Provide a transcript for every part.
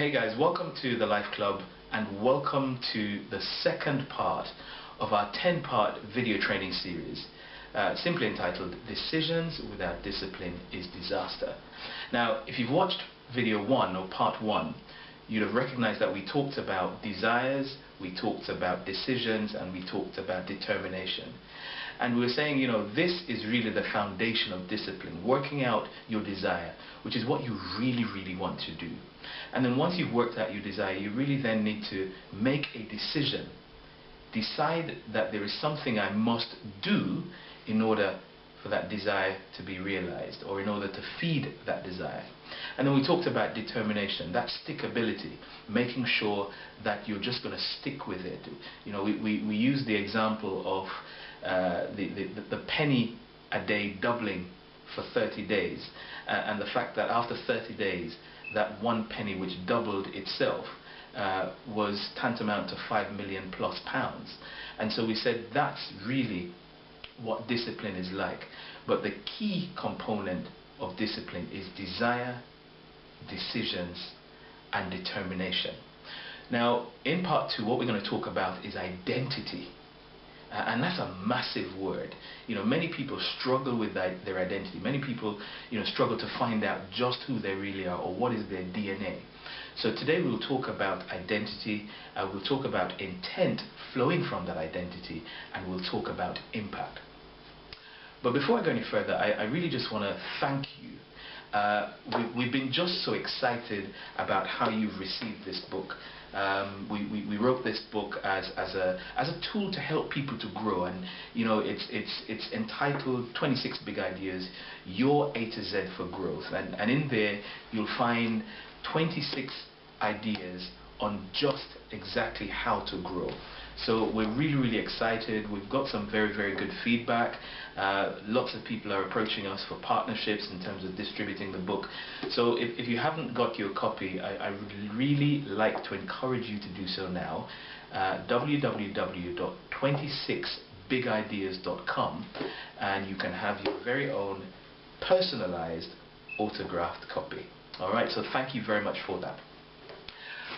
Hey guys, welcome to the Life Club and welcome to the second part of our 10-part video training series simply entitled Decisions Without Discipline is Disaster. Now, if you've watched video 1 or part 1, you'd have recognized that we talked about desires, we talked about decisions, and we talked about determination. And we were saying, you know, this is really the foundation of discipline, working out your desire, which is what you really want to do. And then once you've worked out your desire, you really then need to make a decision. Decide that there is something I must do in order for that desire to be realized, or in order to feed that desire. And then we talked about determination, that stickability, making sure that you're just going to stick with it. You know, we used the example of the penny a day doubling for 30 days, and the fact that after 30 days that one penny which doubled itself was tantamount to £5 million plus. And so we said that's really what discipline is like. But the key component of discipline is desire, decisions, and determination. Now, in part 2, what we're going to talk about is identity. And that's a massive word. You know, many people struggle with their identity. Many people, you know, struggle to find out just who they really are or what is their DNA. So today we'll talk about identity, we'll talk about intent flowing from that identity, and we'll talk about impact. But before I go any further, I really just want to thank you. We've been just so excited about how you've received this book. We wrote this book as a tool to help people to grow, and you know, it's entitled 26 Big Ideas, Your A to Z for Growth, and in there you'll find 26 ideas on just exactly how to grow. So we're really excited. We've got some very good feedback. Lots of people are approaching us for partnerships in terms of distributing the book. So if you haven't got your copy, I would really like to encourage you to do so now. www.26bigideas.com, and you can have your very own personalized autographed copy. Alright, so thank you very much for that.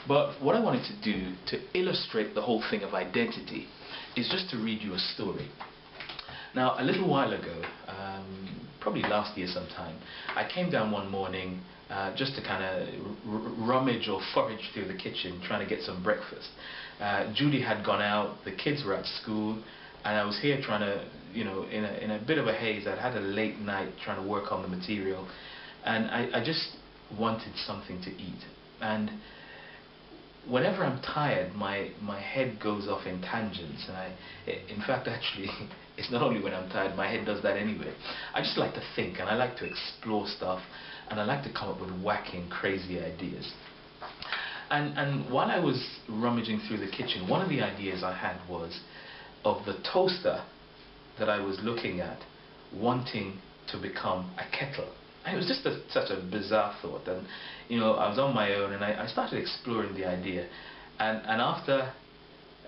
But what I wanted to do to illustrate the whole thing of identity is just to read you a story. Now, a little while ago, probably last year sometime, I came down one morning just to kind of rummage or forage through the kitchen trying to get some breakfast. Judy had gone out, the kids were at school, and I was here trying to, you know, in a bit of a haze. I'd had a late night trying to work on the material, and I just wanted something to eat. And whenever I'm tired, my head goes off in tangents, and in fact, actually, it's not only when I'm tired, my head does that anyway. I just like to think, and I like to explore stuff, and I like to come up with wacky and crazy ideas. And while I was rummaging through the kitchen, one of the ideas I had was of the toaster that I was looking at wanting to become a kettle. And it was just such a bizarre thought, and you know, I was on my own, and I started exploring the idea, and after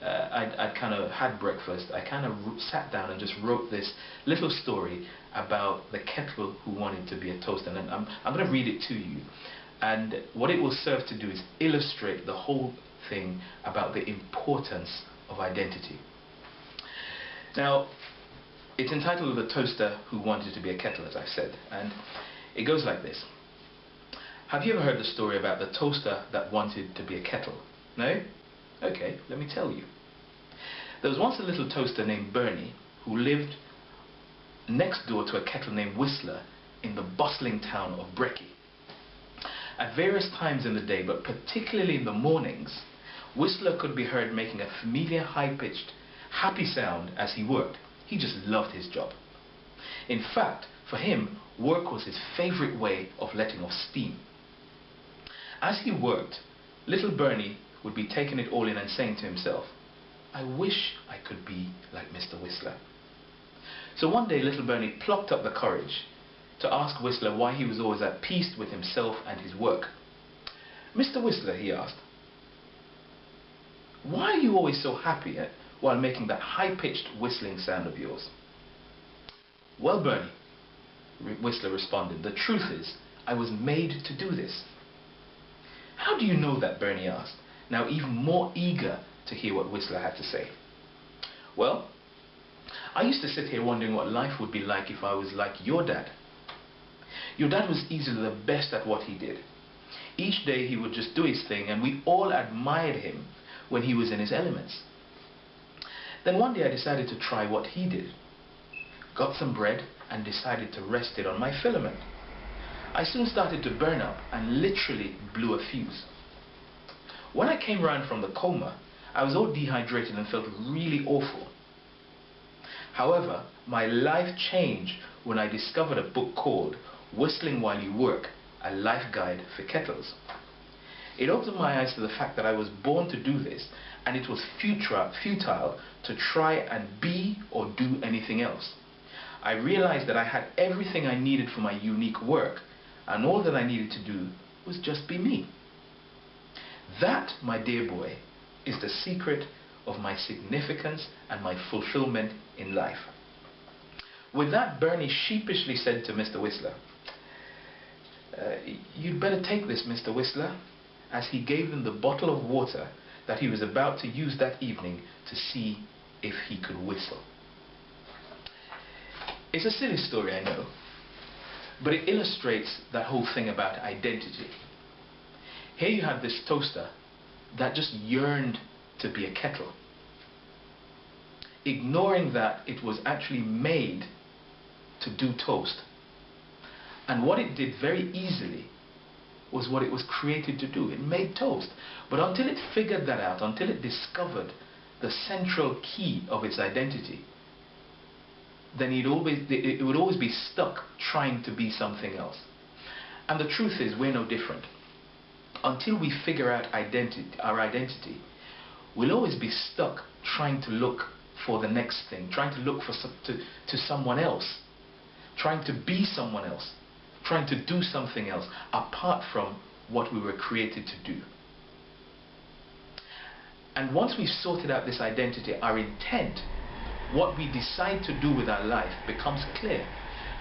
I'd kind of had breakfast, I kind of sat down and just wrote this little story about the kettle who wanted to be a toaster, and I'm going to read it to you, and what it will serve to do is illustrate the whole thing about the importance of identity. Now, it's entitled The Toaster Who Wanted to Be a Kettle, as I've said, and it goes like this. Have you ever heard the story about the toaster that wanted to be a kettle? No? Okay, let me tell you. There was once a little toaster named Bernie who lived next door to a kettle named Whistler in the bustling town of Brekkie. At various times in the day, but particularly in the mornings, Whistler could be heard making a familiar high-pitched, happy sound as he worked. He just loved his job. In fact, for him, work was his favorite way of letting off steam. As he worked, little Bernie would be taking it all in and saying to himself, I wish I could be like Mr. Whistler. So one day little Bernie plucked up the courage to ask Whistler why he was always at peace with himself and his work. Mr. Whistler, he asked, why are you always so happy while making that high-pitched whistling sound of yours? Well, Bernie, Whistler responded, the truth is, I was made to do this. "How do you know that?" Bernie asked, now even more eager to hear what Whistler had to say. "Well, I used to sit here wondering what life would be like if I was like your dad. Your dad was easily the best at what he did. Each day he would just do his thing, and we all admired him when he was in his elements. Then one day I decided to try what he did. Got some bread and decided to rest it on my filament. I soon started to burn up and literally blew a fuse. When I came round from the coma, I was all dehydrated and felt really awful. However, my life changed when I discovered a book called Whistling While You Work, a life guide for kettles. It opened my eyes to the fact that I was born to do this, and it was futile to try and be or do anything else. I realized that I had everything I needed for my unique work, and all that I needed to do was just be me. That, my dear boy, is the secret of my significance and my fulfillment in life." With that, Bernie sheepishly said to Mr. Whistler, "You'd better take this, Mr. Whistler," as he gave him the bottle of water that he was about to use that evening to see if he could whistle. It's a silly story, I know, but it illustrates that whole thing about identity. Here you have this toaster that just yearned to be a kettle, ignoring that it was actually made to do toast. And what it did very easily was what it was created to do. It made toast. But until it figured that out, until it discovered the central key of its identity, then it would always be stuck trying to be something else. And the truth is, we're no different. Until we figure out our identity, we'll always be stuck trying to look for the next thing, trying to look for to someone else, trying to be someone else, trying to do something else apart from what we were created to do. And once we've sorted out this identity, our intent, what we decide to do with our life, becomes clear.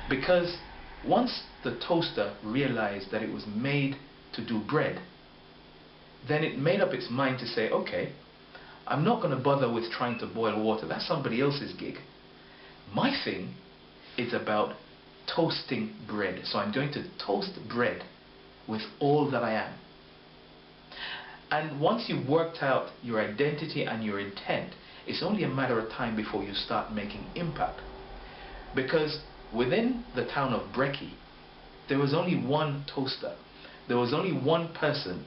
Because once the toaster realized that it was made to do bread, then it made up its mind to say, okay, I'm not going to bother with trying to boil water. That's somebody else's gig. My thing is about toasting bread. So I'm going to toast bread with all that I am. And once you've worked out your identity and your intent, it's only a matter of time before you start making impact. Because within the town of Brecky, there was only one toaster. There was only one person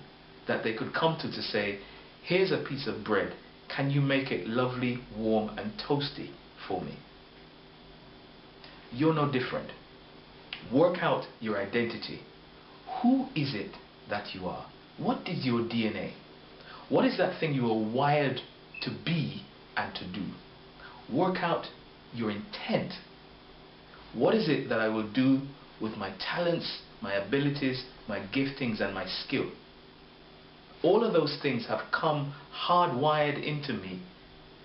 that they could come to say, here's a piece of bread. Can you make it lovely, warm and toasty for me? You're no different. Work out your identity. Who is it that you are? What is your DNA? What is that thing you are wired to be and to do? Work out your intent. What is it that I will do with my talents, my abilities, my giftings and my skill? All of those things have come hardwired into me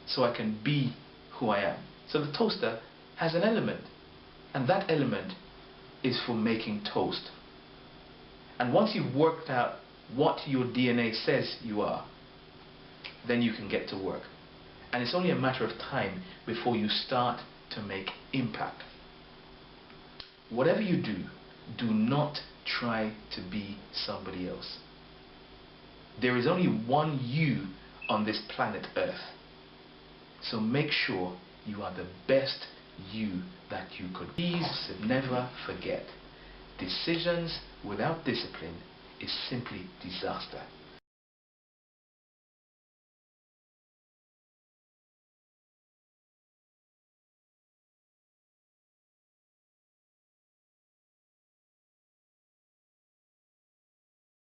so I can be who I am. So the toaster has an element, and that element is for making toast. And once you've worked out what your DNA says you are, then you can get to work. And it's only a matter of time before you start to make impact. Whatever you do, do not try to be somebody else. There is only one you on this planet Earth. So make sure you are the best you that you could. Please never forget, decisions without discipline is simply disaster.